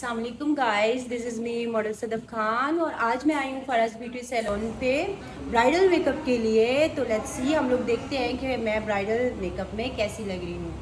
अस्सलाम वालेकुम guys, this is me model Sadaf Khan और आज मैं आई हूँ फराज ब्यूटी सैलून पे ब्राइडल मेकअप के लिए। तो लेट्स सी, हम लोग देखते हैं कि मैं ब्राइडल मेकअप में कैसी लग रही हूँ।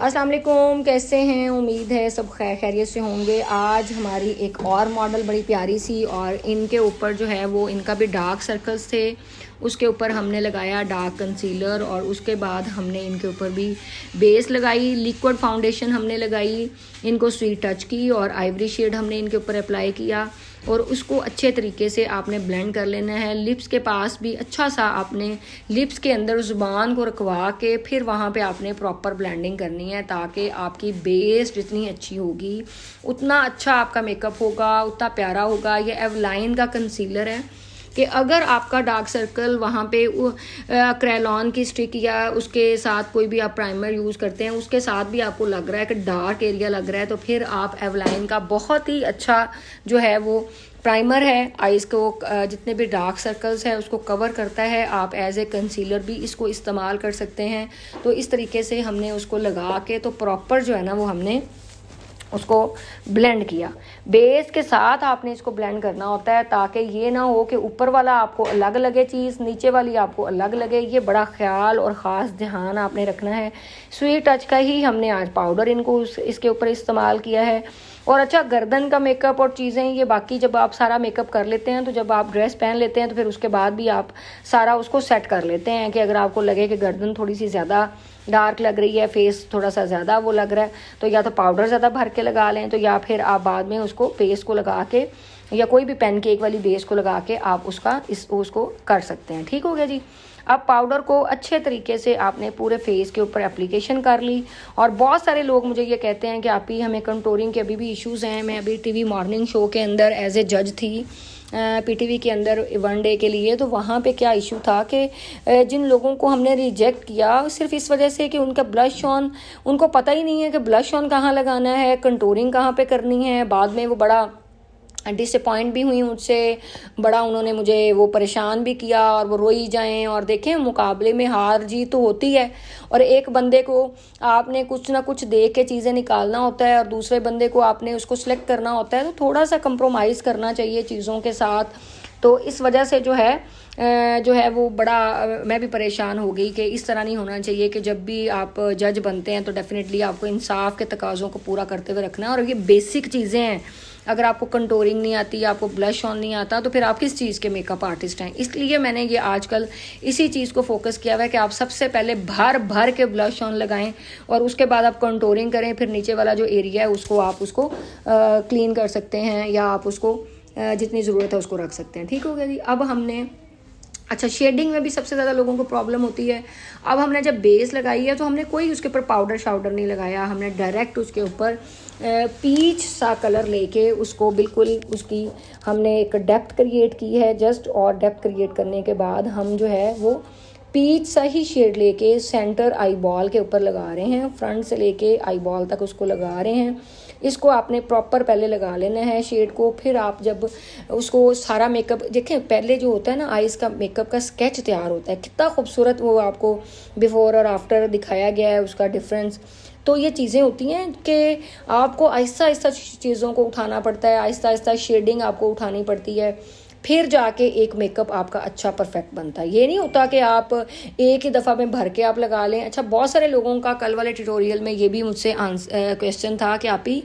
अस्सलाम वालेकुम, कैसे हैं? उम्मीद है सब खैर खैरियत से होंगे। आज हमारी एक और मॉडल बड़ी प्यारी सी, और इनके ऊपर जो है वो इनका भी डार्क सर्कल्स थे, उसके ऊपर हमने लगाया डार्क कंसीलर, और उसके बाद हमने इनके ऊपर भी बेस लगाई, लिक्विड फाउंडेशन हमने लगाई, इनको स्वीट टच की और आइवरी शेड हमने इनके ऊपर अप्लाई किया, और उसको अच्छे तरीके से आपने ब्लेंड कर लेना है। लिप्स के पास भी अच्छा सा आपने लिप्स के अंदर ज़ुबान को रखवा के फिर वहाँ पे आपने प्रॉपर ब्लेंडिंग करनी है, ताकि आपकी बेस जितनी अच्छी होगी उतना अच्छा आपका मेकअप होगा, उतना प्यारा होगा। ये एवलाइन का कंसीलर है कि अगर आपका डार्क सर्कल वहाँ पे क्रेलॉन की स्टिक या उसके साथ कोई भी आप प्राइमर यूज़ करते हैं, उसके साथ भी आपको लग रहा है कि डार्क एरिया लग रहा है, तो फिर आप एवलाइन का बहुत ही अच्छा जो है वो प्राइमर है, आइज़ को जितने भी डार्क सर्कल्स हैं उसको कवर करता है। आप एज ए कंसीलर भी इसको इस्तेमाल कर सकते हैं। तो इस तरीके से हमने उसको लगा के तो प्रॉपर जो है ना वो हमने उसको ब्लेंड किया। बेस के साथ आपने इसको ब्लेंड करना होता है, ताकि ये ना हो कि ऊपर वाला आपको अलग लगे चीज़, नीचे वाली आपको अलग लगे। ये बड़ा ख्याल और ख़ास ध्यान आपने रखना है। स्वीट टच का ही हमने आज पाउडर इनको इसके ऊपर इस्तेमाल किया है। और अच्छा, गर्दन का मेकअप और चीज़ें ये बाकी जब आप सारा मेकअप कर लेते हैं, तो जब आप ड्रेस पहन लेते हैं तो फिर उसके बाद भी आप सारा उसको सेट कर लेते हैं कि अगर आपको लगे कि गर्दन थोड़ी सी ज़्यादा डार्क लग रही है, फेस थोड़ा सा ज़्यादा वो लग रहा है, तो या तो पाउडर ज़्यादा भर के लगा लें, तो या फिर आप बाद में उसको बेस को लगा के या कोई भी पैनकेक वाली बेस को लगा के आप उसको कर सकते हैं। ठीक हो गया जी। अब पाउडर को अच्छे तरीके से आपने पूरे फेस के ऊपर एप्लीकेशन कर ली। और बहुत सारे लोग मुझे ये कहते हैं कि आप ही हमें कंटूरिंग के अभी भी इश्यूज़ हैं। मैं अभी टीवी मॉर्निंग शो के अंदर एज ए जज थी पीटीवी के अंदर वन डे के लिए, तो वहाँ पे क्या इशू था कि जिन लोगों को हमने रिजेक्ट किया सिर्फ इस वजह से कि उनका ब्लश ऑन, उनको पता ही नहीं है कि ब्लश ऑन कहाँ लगाना है, कंटूरिंग कहाँ पे करनी है। बाद में वो बड़ा डिसअपॉइंट भी हुई मुझसे, बड़ा उन्होंने मुझे वो परेशान भी किया, और वो रोई जाएं। और देखें, मुकाबले में हार जीत तो होती है, और एक बंदे को आपने कुछ ना कुछ देख के चीज़ें निकालना होता है, और दूसरे बंदे को आपने उसको सिलेक्ट करना होता है, तो थोड़ा सा कंप्रोमाइज़ करना चाहिए चीज़ों के साथ। तो इस वजह से जो है वो बड़ा मैं भी परेशान हो गई कि इस तरह नहीं होना चाहिए कि जब भी आप जज बनते हैं तो डेफिनेटली आपको इंसाफ के तकाज़ों को पूरा करते हुए रखना है। और ये बेसिक चीज़ें हैं। अगर आपको कंटूरिंग नहीं आती, आपको ब्लश ऑन नहीं आता, तो फिर आप किस चीज़ के मेकअप आर्टिस्ट हैं? इसलिए मैंने ये आजकल इसी चीज़ को फोकस किया हुआ है कि आप सबसे पहले भर भर के ब्लश ऑन लगाएं, और उसके बाद आप कंटूरिंग करें। फिर नीचे वाला जो एरिया है उसको आप उसको क्लीन कर सकते हैं, या आप उसको जितनी ज़रूरत है उसको रख सकते हैं। ठीक हो गया जी। अब हमने अच्छा, शेडिंग में भी सबसे ज़्यादा लोगों को प्रॉब्लम होती है। अब हमने जब बेस लगाई है तो हमने कोई उसके ऊपर पाउडर शाउडर नहीं लगाया, हमने डायरेक्ट उसके ऊपर पीच सा कलर लेके उसको बिल्कुल उसकी हमने एक डेप्थ क्रिएट की है जस्ट। और डेप्थ क्रिएट करने के बाद हम जो है वो पीच सा ही शेड लेके सेंटर आई बॉल के ऊपर लगा रहे हैं, फ्रंट से लेके आई बॉल तक उसको लगा रहे हैं। इसको आपने प्रॉपर पहले लगा लेना है शेड को। फिर आप जब उसको सारा मेकअप देखें, पहले जो होता है ना आइज़ का मेकअप का स्केच तैयार होता है, कितना खूबसूरत वो आपको बिफोर और आफ्टर दिखाया गया है उसका डिफरेंस। तो ये चीज़ें होती हैं कि आपको आहिस्ता आहिस्ता चीज़ों को उठाना पड़ता है, आहिस्ता आहिस्ता शेडिंग आपको उठानी पड़ती है, फिर जाके एक मेकअप आपका अच्छा परफेक्ट बनता है। ये नहीं होता कि आप एक ही दफ़ा में भर के आप लगा लें। अच्छा, बहुत सारे लोगों का कल वाले ट्यूटोरियल में ये भी मुझसे क्वेश्चन था कि आप ही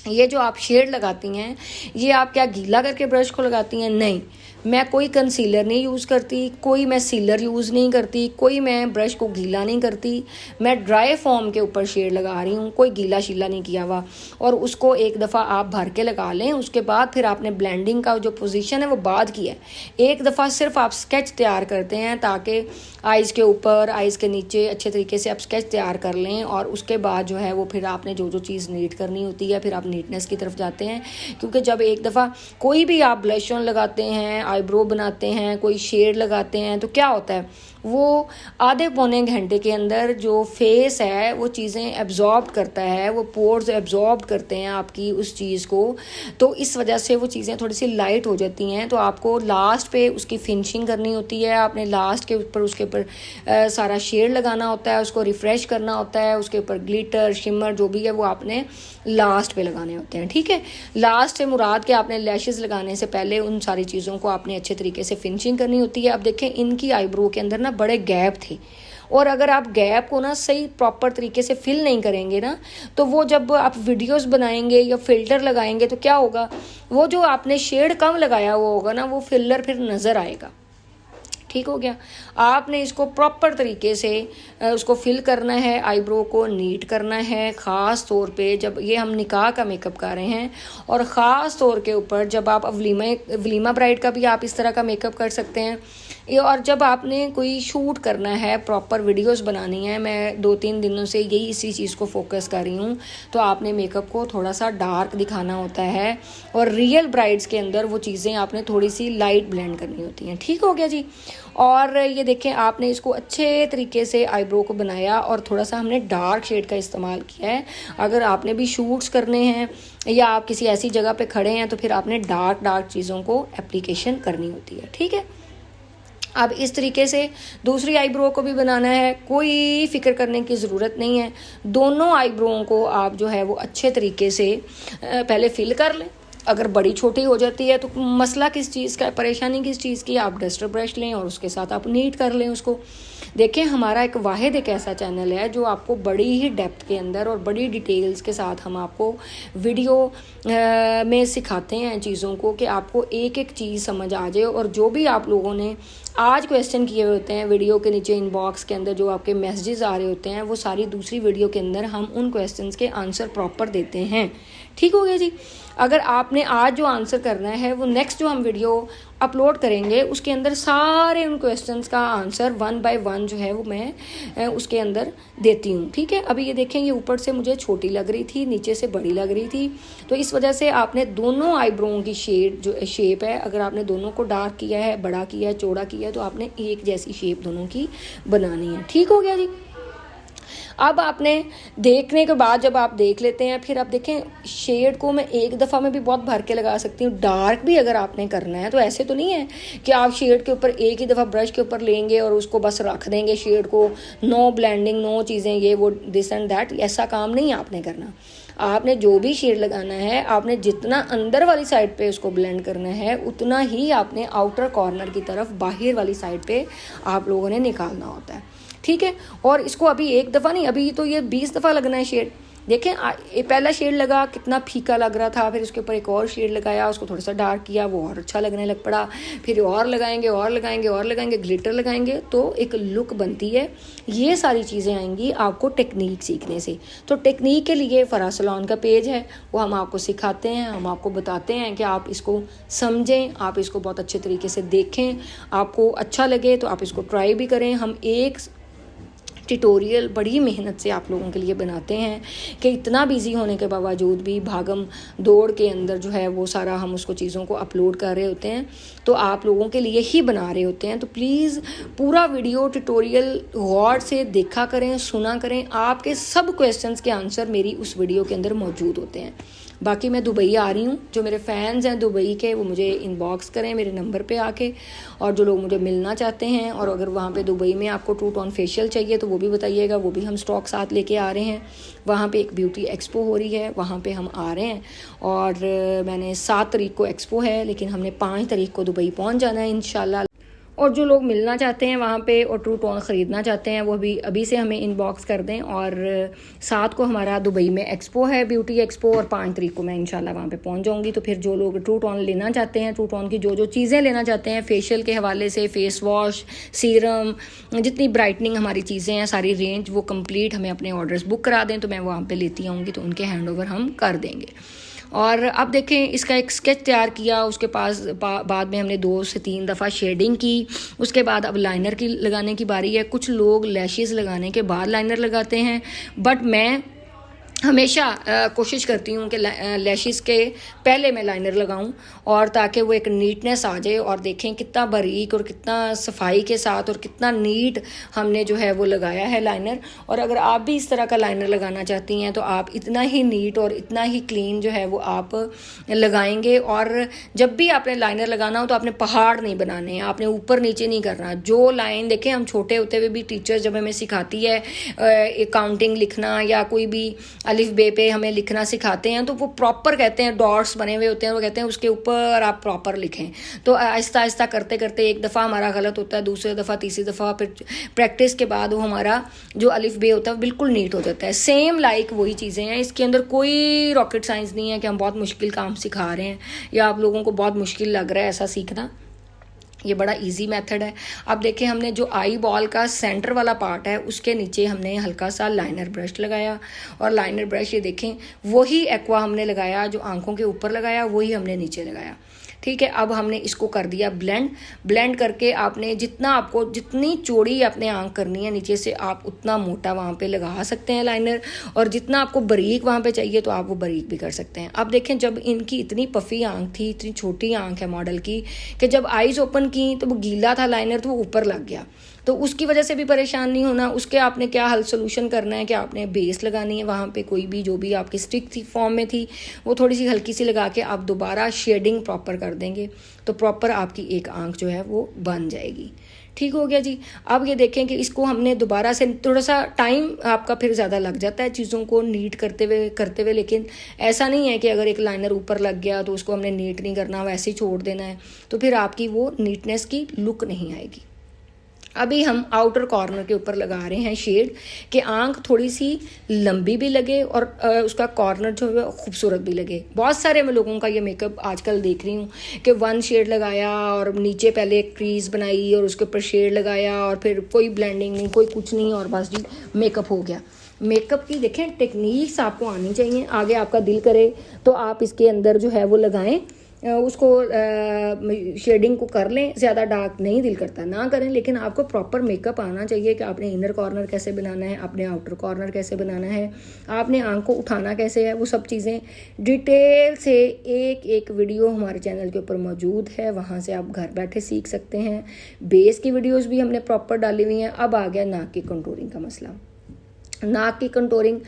ये जो आप शेड लगाती हैं ये आप क्या गीला करके ब्रश को लगाती हैं? नहीं, मैं कोई कंसीलर नहीं यूज़ करती, कोई मैं सीलर यूज़ नहीं करती, कोई मैं ब्रश को गीला नहीं करती। मैं ड्राई फॉर्म के ऊपर शेड लगा रही हूँ, कोई गीला शीला नहीं किया हुआ। और उसको एक दफ़ा आप भर के लगा लें, उसके बाद फिर आपने ब्लेंडिंग का जो पोजीशन है वो बाद की है। एक दफ़ा सिर्फ आप स्केच तैयार करते हैं ताकि आइज़ के ऊपर आइज़ के नीचे अच्छे तरीके से आप स्केच तैयार कर लें, और उसके बाद जो है वो फिर आपने जो जो चीज़ नीट करनी होती है फिर आप नीटनेस की तरफ जाते हैं। क्योंकि जब एक दफ़ा कोई भी आप ब्लश ऑन लगाते हैं, आईब्रो बनाते हैं, कोई शेड लगाते हैं, तो क्या होता है वो आधे पौने घंटे के अंदर जो फेस है वो चीज़ें एब्जॉर्ब करता है, वो पोर्स एब्जॉर्ब करते हैं आपकी उस चीज़ को, तो इस वजह से वो चीज़ें थोड़ी सी लाइट हो जाती हैं। तो आपको लास्ट पे उसकी फिनिशिंग करनी होती है, आपने लास्ट के ऊपर उसके ऊपर सारा शेड लगाना होता है, उसको रिफ़्रेश करना होता है, उसके ऊपर ग्लिटर शिमर जो भी है वो आपने लास्ट पे लगाने होते हैं। ठीक है, लास्ट से मुराद के आपने लैशेस लगाने से पहले उन सारी चीज़ों को आपने अच्छे तरीके से फिनिशिंग करनी होती है। अब देखें इनकी आईब्रो के अंदर ना बड़े गैप थे, और अगर आप गैप को ना सही प्रॉपर तरीके से फिल नहीं करेंगे ना, तो वो जब आप वीडियोस बनाएंगे या फिल्टर लगाएंगे तो क्या होगा, वो जो आपने शेड कम लगाया हुआ होगा ना वो फिलर फिर नज़र आएगा। ठीक हो गया, आपने इसको प्रॉपर तरीके से उसको फिल करना है, आईब्रो को नीट करना है, ख़ास तौर पे जब ये हम निकाह का मेकअप कर रहे हैं, और ख़ास तौर के ऊपर जब आप वलीमा ब्राइड का भी आप इस तरह का मेकअप कर सकते हैं, और जब आपने कोई शूट करना है, प्रॉपर वीडियोस बनानी है, मैं 2-3 दिनों से यही इसी चीज़ को फोकस कर रही हूँ, तो आपने मेकअप को थोड़ा सा डार्क दिखाना होता है, और रियल ब्राइड्स के अंदर वो चीज़ें आपने थोड़ी सी लाइट ब्लेंड करनी होती हैं। ठीक हो गया जी। और ये देखें आपने इसको अच्छे तरीके से आईब्रो को बनाया, और थोड़ा सा हमने डार्क शेड का इस्तेमाल किया है। अगर आपने भी शूट्स करने हैं या आप किसी ऐसी जगह पे खड़े हैं तो फिर आपने डार्क चीज़ों को एप्लीकेशन करनी होती है। ठीक है, अब इस तरीके से दूसरी आईब्रो को भी बनाना है, कोई फिक्र करने की ज़रूरत नहीं है। दोनों आईब्रोओं को आप जो है वो अच्छे तरीके से पहले फिल कर लें। अगर बड़ी छोटी हो जाती है तो मसला किस चीज़ का, परेशानी किस चीज़ की, आप डस्टर ब्रश लें और उसके साथ आप नीट कर लें उसको। देखें हमारा एक ऐसा चैनल है जो आपको बड़ी ही डेप्थ के अंदर और बड़ी डिटेल्स के साथ हम आपको वीडियो में सिखाते हैं चीज़ों को, कि आपको एक एक चीज़ समझ आ जाए। और जो भी आप लोगों ने आज क्वेश्चन किए हुए होते हैं वीडियो के नीचे इनबॉक्स के अंदर, जो आपके मैसेजेस आ रहे होते हैं, वो सारी दूसरी वीडियो के अंदर हम उन क्वेश्चंस के आंसर प्रॉपर देते हैं। ठीक हो गया जी। अगर आपने आज जो आंसर करना है वो नेक्स्ट जो हम वीडियो अपलोड करेंगे उसके अंदर सारे उन क्वेश्चंस का आंसर 1 बाय 1 जो है वो मैं उसके अंदर देती हूँ। ठीक है, अभी ये देखें, ये ऊपर से मुझे छोटी लग रही थी, नीचे से बड़ी लग रही थी, तो इस वजह से आपने दोनों आईब्रोओं की शेप है, अगर आपने दोनों को डार्क किया है, बड़ा किया है, चौड़ा किया है, तो आपने एक जैसी शेप दोनों की बनानी है। ठीक हो गया जी। अब आपने देखने के बाद जब आप देख लेते हैं, फिर आप देखें शेड को मैं एक दफ़ा में भी बहुत भर के लगा सकती हूँ। डार्क भी अगर आपने करना है तो ऐसे तो नहीं है कि आप शेड के ऊपर एक ही दफ़ा ब्रश के ऊपर लेंगे और उसको बस रख देंगे शेड को, नो ब्लेंडिंग, नो चीज़ें ये वो दिस एंड दैट, ऐसा काम नहीं आपने करना। आपने जो भी शेड लगाना है, आपने जितना अंदर वाली साइड पे उसको ब्लेंड करना है, उतना ही आपने आउटर कॉर्नर की तरफ बाहर वाली साइड पे आप लोगों ने निकालना होता है। ठीक है, और इसको अभी एक दफ़ा नहीं, अभी तो ये 20 दफ़ा लगना है शेड। देखें पहला शेड लगा कितना फीका लग रहा था, फिर उसके ऊपर एक और शेड लगाया, उसको थोड़ा सा डार्क किया, वो और अच्छा लगने लग पड़ा, फिर और लगाएंगे ग्लिटर लगाएंगे, तो एक लुक बनती है। ये सारी चीज़ें आएंगी आपको टेक्निक सीखने से। तो टेक्निक के लिए फराज सैलून का पेज है, वो हम आपको सिखाते हैं, हम आपको बताते हैं कि आप इसको समझें, आप इसको बहुत अच्छे तरीके से देखें, आपको अच्छा लगे तो आप इसको ट्राई भी करें। हम एक ट्यूटोरियल बड़ी मेहनत से आप लोगों के लिए बनाते हैं कि इतना बिजी होने के बावजूद भी भागम दौड़ के अंदर जो है वो सारा हम उसको चीज़ों को अपलोड कर रहे होते हैं, तो आप लोगों के लिए ही बना रहे होते हैं। तो प्लीज़ पूरा वीडियो ट्यूटोरियल गौर से देखा करें, सुना करें। आपके सब क्वेश्चंस के आंसर मेरी उस वीडियो के अंदर मौजूद होते हैं। बाकी मैं दुबई आ रही हूँ, जो मेरे फ़ैन्स हैं दुबई के वो मुझे इनबॉक्स करें मेरे नंबर पे आके, और जो लोग मुझे मिलना चाहते हैं और अगर वहाँ पे दुबई में आपको ट्रू टोन फेशियल चाहिए तो वो भी बताइएगा, वो भी हम स्टॉक साथ लेके आ रहे हैं। वहाँ पे एक ब्यूटी एक्सपो हो रही है, वहाँ पे हम आ रहे हैं, और मैंने 7 तारीख को एक्सपो है, लेकिन हमने 5 तारीख को दुबई पहुँच जाना है इंशाल्लाह। और जो लोग मिलना चाहते हैं वहाँ पे और ट्रू टोन ख़रीदना चाहते हैं वो भी अभी से हमें इनबॉक्स कर दें। और 7 को हमारा दुबई में एक्सपो है, ब्यूटी एक्सपो, और 5 तारीख को मैं इंशाल्लाह वहाँ पे पहुँच जाऊँगी। तो फिर जो लोग ट्रू टोन लेना चाहते हैं, ट्रू टोन की जो चीज़ें लेना चाहते हैं फेशियल के हवाले से, फेस वॉश, सीरम, जितनी ब्राइटनिंग हमारी चीज़ें हैं सारी रेंज, वो कंप्लीट हमें अपने ऑर्डर्स बुक करा दें तो मैं वहाँ पर लेती आऊँगी, तो उनके हैंड ओवर हम कर देंगे। और अब देखें इसका एक स्केच तैयार किया, उसके पास बाद में हमने 2 से 3 दफ़ा शेडिंग की, उसके बाद अब लाइनर की लगाने की बारी है। कुछ लोग लैशेस लगाने के बाद लाइनर लगाते हैं, बट मैं हमेशा कोशिश करती हूँ कि लैशेस के पहले मैं लाइनर लगाऊं, और ताकि वो एक नीटनेस आ जाए और देखें कितना बारीक और कितना सफाई के साथ और कितना नीट हमने जो है वो लगाया है लाइनर। और अगर आप भी इस तरह का लाइनर लगाना चाहती हैं तो आप इतना ही नीट और इतना ही क्लीन जो है वो आप लगाएंगे। और जब भी आपने लाइनर लगाना हो तो आपने पहाड़ नहीं बनाने हैं, आपने ऊपर नीचे नहीं करना। जो लाइन देखें, हम छोटे होते हुए भी टीचर जब हमें सिखाती है काउंटिंग लिखना या कोई भी अलिफ बे पे हमें लिखना सिखाते हैं, तो वो प्रॉपर कहते हैं, डॉट्स बने हुए होते हैं, वो कहते हैं उसके ऊपर आप प्रॉपर लिखें। तो आहिस्ता आहिस्ता करते करते एक दफ़ा हमारा गलत होता है, दूसरी दफ़ा, तीसरी दफ़ा, फिर प्रैक्टिस के बाद वो हमारा जो अलिफ बे होता है बिल्कुल नीट हो जाता है। सेम लाइक वही चीज़ें हैं, इसके अंदर कोई रॉकेट साइंस नहीं है कि हम बहुत मुश्किल काम सिखा रहे हैं या आप लोगों को बहुत मुश्किल लग रहा है ऐसा सीखना। ये बड़ा इजी मेथड है। अब देखें, हमने जो आई बॉल का सेंटर वाला पार्ट है उसके नीचे हमने हल्का सा लाइनर ब्रश लगाया, और लाइनर ब्रश ये देखें वही एक्वा हमने लगाया जो आंखों के ऊपर लगाया, वही हमने नीचे लगाया। ठीक है, अब हमने इसको कर दिया ब्लेंड करके आपने जितनी चौड़ी अपने आंख करनी है नीचे से आप उतना मोटा वहाँ पे लगा सकते हैं लाइनर, और जितना आपको बारीक वहाँ पे चाहिए तो आप वो बारीक भी कर सकते हैं। अब देखें, जब इनकी इतनी पफ़ी आंख थी, इतनी छोटी आंख है मॉडल की, कि जब आईज ओपन की तो वो गीला था लाइनर, तो वो ऊपर लग गया। तो उसकी वजह से भी परेशान नहीं होना। उसके आपने क्या हल सोल्यूशन करना है कि आपने बेस लगानी है वहाँ पे, कोई भी जो भी आपकी स्टिक थी फॉर्म में थी वो थोड़ी सी हल्की सी लगा के आप दोबारा शेडिंग प्रॉपर कर देंगे तो प्रॉपर आपकी एक आंख जो है वो बन जाएगी। ठीक हो गया जी। अब ये देखें कि इसको हमने दोबारा से, थोड़ा सा टाइम आपका फिर ज़्यादा लग जाता है चीज़ों को नीट करते हुए, लेकिन ऐसा नहीं है कि अगर एक लाइनर ऊपर लग गया तो उसको हमने नीट नहीं करना, वैसे ही छोड़ देना है, तो फिर आपकी वो नीटनेस की लुक नहीं आएगी। अभी हम आउटर कॉर्नर के ऊपर लगा रहे हैं शेड, कि आंख थोड़ी सी लंबी भी लगे और उसका कॉर्नर जो है खूबसूरत भी लगे। बहुत सारे मैं लोगों का ये मेकअप आजकल देख रही हूँ कि वन शेड लगाया और नीचे पहले एक क्रीज बनाई और उसके ऊपर शेड लगाया और फिर कोई ब्लेंडिंग नहीं, कोई कुछ नहीं, और बस जी मेकअप हो गया। मेकअप की देखें टेक्निक्स आपको आनी चाहिए। आगे आपका दिल करे तो आप इसके अंदर जो है वो लगाएं, उसको शेडिंग को कर लें। ज़्यादा डार्क नहीं दिल करता ना करें, लेकिन आपको प्रॉपर मेकअप आना चाहिए कि आपने इनर कॉर्नर कैसे बनाना है, आपने आउटर कॉर्नर कैसे बनाना है, आपने आंख को उठाना कैसे है, वो सब चीज़ें डिटेल से एक वीडियो हमारे चैनल के ऊपर मौजूद है, वहाँ से आप घर बैठे सीख सकते हैं। बेस की वीडियोज़ भी हमने प्रॉपर डाली हुई हैं। अब आ गया नाक की कंटूरिंग का मसला। नाक की कंटूरिंग,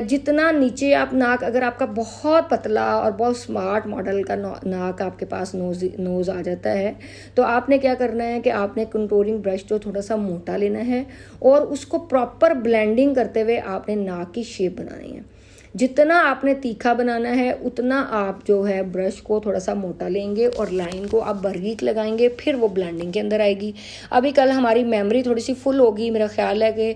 जितना नीचे आप नाक, अगर आपका बहुत पतला और बहुत स्मार्ट मॉडल का नाक आपके पास नोज़ आ जाता है, तो आपने क्या करना है कि आपने कंटूरिंग ब्रश जो थोड़ा सा मोटा लेना है और उसको प्रॉपर ब्लेंडिंग करते हुए आपने नाक की शेप बनानी है। जितना आपने तीखा बनाना है उतना आप जो है ब्रश को थोड़ा सा मोटा लेंगे और लाइन को आप बारीक लगाएंगे, फिर वो ब्लेंडिंग के अंदर आएगी। अभी कल हमारी मेमोरी थोड़ी सी फुल होगी, मेरा ख्याल है कि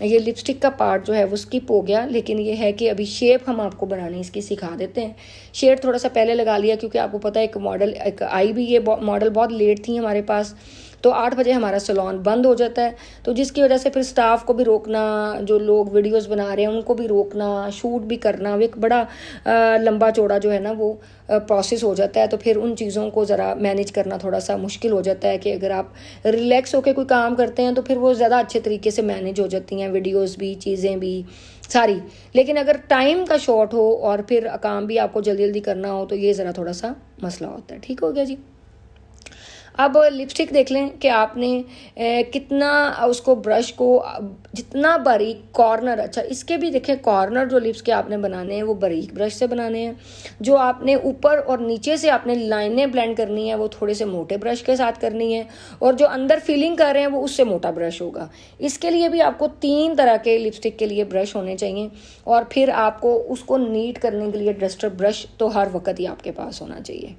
ये लिपस्टिक का पार्ट जो है वो स्किप हो गया, लेकिन ये है कि अभी शेप हम आपको बनानी इसकी सिखा देते हैं। शेड थोड़ा सा पहले लगा लिया क्योंकि आपको पता है एक आई भी, ये मॉडल बहुत लेट थी हमारे पास, तो 8 बजे हमारा सैलून बंद हो जाता है, तो जिसकी वजह से फिर स्टाफ को भी रोकना, जो लोग वीडियोस बना रहे हैं उनको भी रोकना, शूट भी करना, एक बड़ा लंबा चौड़ा जो है ना वो प्रोसेस हो जाता है। तो फिर उन चीज़ों को ज़रा मैनेज करना थोड़ा सा मुश्किल हो जाता है कि अगर आप रिलैक्स होकर कोई काम करते हैं तो फिर वो ज़्यादा अच्छे तरीके से मैनेज हो जाती हैं, वीडियोज़ भी, चीज़ें भी सारी। लेकिन अगर टाइम का शॉर्ट हो और फिर काम भी आपको जल्दी जल्दी करना हो तो ये ज़रा थोड़ा सा मसला होता है। ठीक हो गया जी। अब लिपस्टिक देख लें कि आपने कितना उसको ब्रश को जितना बारीक कॉर्नर, अच्छा इसके भी देखें कॉर्नर जो लिप्स के आपने बनाने हैं वो बारीक ब्रश से बनाने हैं। जो आपने ऊपर और नीचे से आपने लाइनें ब्लेंड करनी है वो थोड़े से मोटे ब्रश के साथ करनी है, और जो अंदर फिलिंग कर रहे हैं वो उससे मोटा ब्रश होगा। इसके लिए भी आपको 3 तरह के लिपस्टिक के लिए ब्रश होने चाहिए, और फिर आपको उसको नीट करने के लिए डस्टर ब्रश तो हर वक्त ही आपके पास होना चाहिए।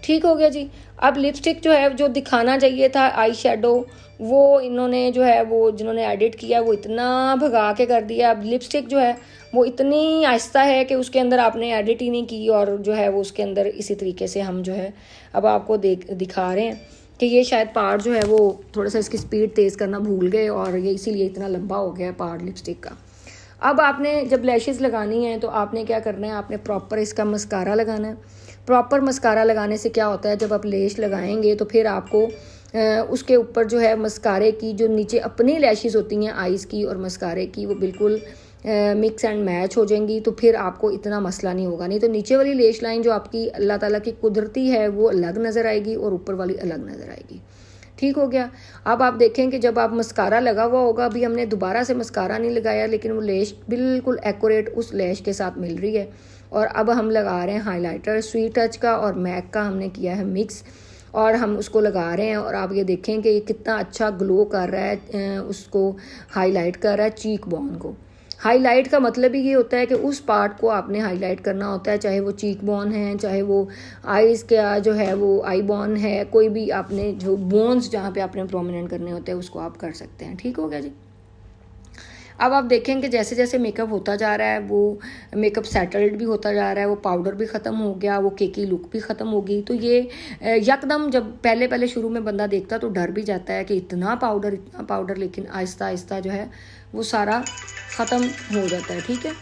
ठीक हो गया जी। अब लिपस्टिक जो है जो दिखाना चाहिए था आई शेडो, वो इन्होंने जो है वो जिन्होंने एडिट किया वो इतना भगा के कर दिया। अब लिपस्टिक जो है वो इतनी आहिस्ता है कि उसके अंदर आपने एडिट ही नहीं की, और जो है वो उसके अंदर इसी तरीके से हम जो है अब आपको दिखा रहे हैं कि ये शायद पार्ट जो है वो थोड़ा सा इसकी स्पीड तेज़ करना भूल गए और ये इसीलिए इतना लंबा हो गया पार्ट लिपस्टिक का। अब आपने जब लैशेज़ लगानी है तो आपने क्या करना है, आपने प्रॉपर इसका मस्कारा लगाना है। प्रॉपर मस्कारा लगाने से क्या होता है, जब आप लैश लगाएंगे तो फिर आपको उसके ऊपर जो है मस्कारे की जो नीचे अपनी लैशेज़ होती हैं आइज़ की और मस्कारे की, वो बिल्कुल मिक्स एंड मैच हो जाएंगी तो फिर आपको इतना मसला नहीं होगा। नहीं तो नीचे वाली लेश लाइन जो आपकी अल्लाह ताला की कुदरती है वो अलग नज़र आएगी और ऊपर वाली अलग नज़र आएगी। ठीक हो गया। अब आप देखें कि जब आप मस्कारा लगा हुआ होगा, अभी हमने दोबारा से मस्कारा नहीं लगाया लेकिन वो लेश बिल्कुल एक्यूरेट उस लेश के साथ मिल रही है। और अब हम लगा रहे हैं हाइलाइटर, स्वीट टच का और मैक का हमने किया है मिक्स और हम उसको लगा रहे हैं। और आप ये देखें कि ये कितना अच्छा ग्लो कर रहा है, उसको हाईलाइट कर रहा है चीक बोन को। हाईलाइट का मतलब ही ये होता है कि उस पार्ट को आपने हाईलाइट करना होता है, चाहे वो चीक बोन है, चाहे वो आईज़ का जो है वो आई बोन है, कोई भी आपने जो बोन्स जहाँ पे आपने प्रोमिनेंट करने होते हैं उसको आप कर सकते हैं। ठीक हो गया जी। अब आप देखेंगे जैसे जैसे मेकअप होता जा रहा है वो मेकअप सेटल्ड भी होता जा रहा है, वो पाउडर भी ख़त्म हो गया, वो केकी लुक भी ख़त्म होगी। तो ये यकदम जब पहले शुरू में बंदा देखता तो डर भी जाता है कि इतना पाउडर, लेकिन आहिस्ता आहिस्ता जो है वो सारा ख़त्म हो जाता है। ठीक है।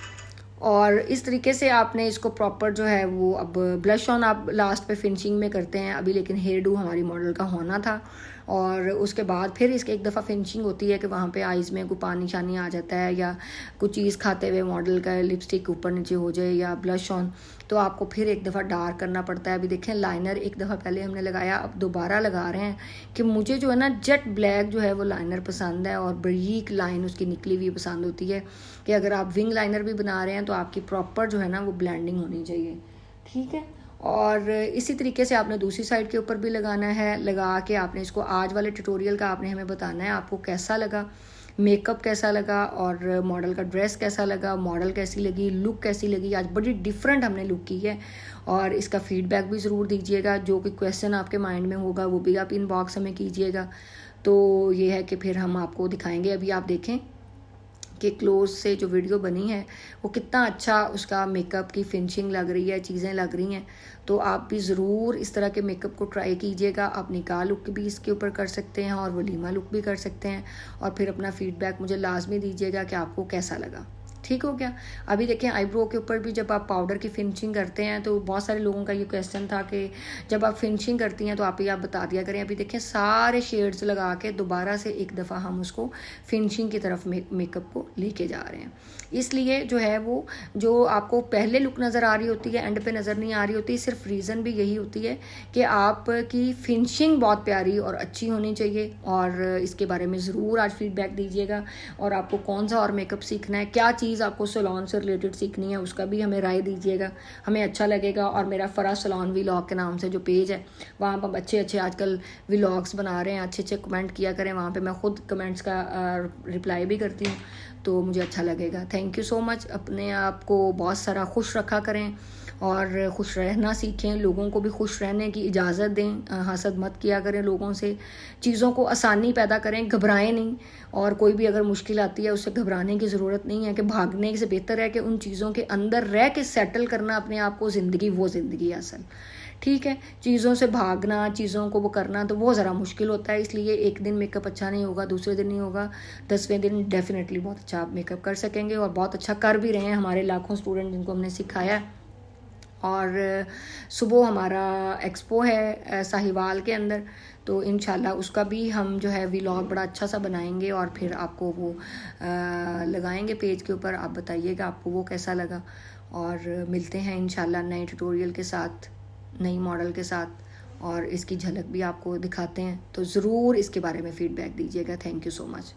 और इस तरीके से आपने इसको प्रॉपर जो है वो, अब ब्लश ऑन आप लास्ट पे फिनिशिंग में करते हैं अभी, लेकिन हेयर डू हमारी मॉडल का होना था और उसके बाद फिर इसके एक दफ़ा फिनिशिंग होती है कि वहाँ पे आइज़ में कोई पानी शानी आ जाता है या कुछ चीज़ खाते हुए मॉडल का लिपस्टिक ऊपर नीचे हो जाए या ब्लश ऑन, तो आपको फिर एक दफ़ा डार्क करना पड़ता है। अभी देखें लाइनर एक दफ़ा पहले हमने लगाया, अब दोबारा लगा रहे हैं कि मुझे जो है ना जेट ब्लैक जो है वो लाइनर पसंद है और बारीक लाइन उसकी निकली हुई पसंद होती है कि अगर आप विंग लाइनर भी बना रहे हैं तो आपकी प्रॉपर जो है ना वो ब्लेंडिंग होनी चाहिए। ठीक है। और इसी तरीके से आपने दूसरी साइड के ऊपर भी लगाना है, लगा के आपने इसको आज वाले ट्यूटोरियल का आपने हमें बताना है आपको कैसा लगा, मेकअप कैसा लगा और मॉडल का ड्रेस कैसा लगा, मॉडल कैसी लगी, लुक कैसी लगी। आज बड़ी डिफरेंट हमने लुक की है और इसका फीडबैक भी ज़रूर दीजिएगा। जो कोई क्वेश्चन आपके माइंड में होगा वो भी आप इनबॉक्स हमें कीजिएगा। तो ये है कि फिर हम आपको दिखाएंगे। अभी आप देखें कि क्लोज से जो वीडियो बनी है वो कितना अच्छा उसका मेकअप की फिनिशिंग लग रही है, चीज़ें लग रही हैं। तो आप भी ज़रूर इस तरह के मेकअप को ट्राई कीजिएगा। आप निकाह लुक भी इसके ऊपर कर सकते हैं और वलीमा लुक भी कर सकते हैं और फिर अपना फीडबैक मुझे लाजमी दीजिएगा कि आपको कैसा लगा। ठीक हो गया। अभी देखें आईब्रो के ऊपर भी जब आप पाउडर की फिनिशिंग करते हैं तो बहुत सारे लोगों का ये क्वेश्चन था कि जब आप फिनिशिंग करती हैं तो आप बता दिया करें। अभी देखें सारे शेड्स लगा के दोबारा से एक दफ़ा हम उसको फिनिशिंग की तरफ मेकअप को लेके जा रहे हैं। इसलिए जो है वो जो आपको पहले लुक नज़र आ रही होती है एंड पे नज़र नहीं आ रही होती, सिर्फ रीज़न भी यही होती है कि आपकी फिनिशिंग बहुत प्यारी और अच्छी होनी चाहिए। और इसके बारे में ज़रूर आज फीडबैक दीजिएगा और आपको कौन सा और मेकअप सीखना है, क्या चीज़ आपको सैलून से रिलेटेड सीखनी है, उसका भी हमें राय दीजिएगा, हमें अच्छा लगेगा। और मेरा फराज सैलून व्लॉग के नाम से जो पेज है वहाँ पर अच्छे आजकल व्लॉग्स बना रहे हैं, अच्छे कमेंट किया करें वहाँ पे, मैं ख़ुद कमेंट्स का रिप्लाई भी करती हूँ तो मुझे अच्छा लगेगा। Thank you so much. अपने आप को बहुत सारा खुश रखा करें और खुश रहना सीखें, लोगों को भी खुश रहने की इजाज़त दें, हसद मत किया करें लोगों से, चीज़ों को आसानी पैदा करें, घबराएं नहीं। और कोई भी अगर मुश्किल आती है उससे घबराने की ज़रूरत नहीं है कि भागने से बेहतर है कि उन चीज़ों के अंदर रह के सेटल करना अपने आप को, ज़िंदगी वो ज़िंदगी असल। ठीक है। चीज़ों से भागना, चीज़ों को वो करना तो वो ज़रा मुश्किल होता है। इसलिए एक दिन मेकअप अच्छा नहीं होगा, दूसरे दिन नहीं होगा, 10वें दिन डेफिनेटली बहुत अच्छा आप मेकअप कर सकेंगे और बहुत अच्छा कर भी रहे हैं हमारे लाखों स्टूडेंट जिनको हमने सिखाया। और सुबह हमारा एक्सपो है साहिवाल के अंदर, तो इंशाल्लाह उसका भी हम जो है व्लॉग बड़ा अच्छा सा बनाएंगे और फिर आपको वो लगाएंगे पेज के ऊपर। आप बताइएगा आपको वो कैसा लगा और मिलते हैं इंशाल्लाह नए ट्यूटोरियल के साथ, नई मॉडल के साथ और इसकी झलक भी आपको दिखाते हैं। तो ज़रूर इसके बारे में फ़ीडबैक दीजिएगा। Thank you so much.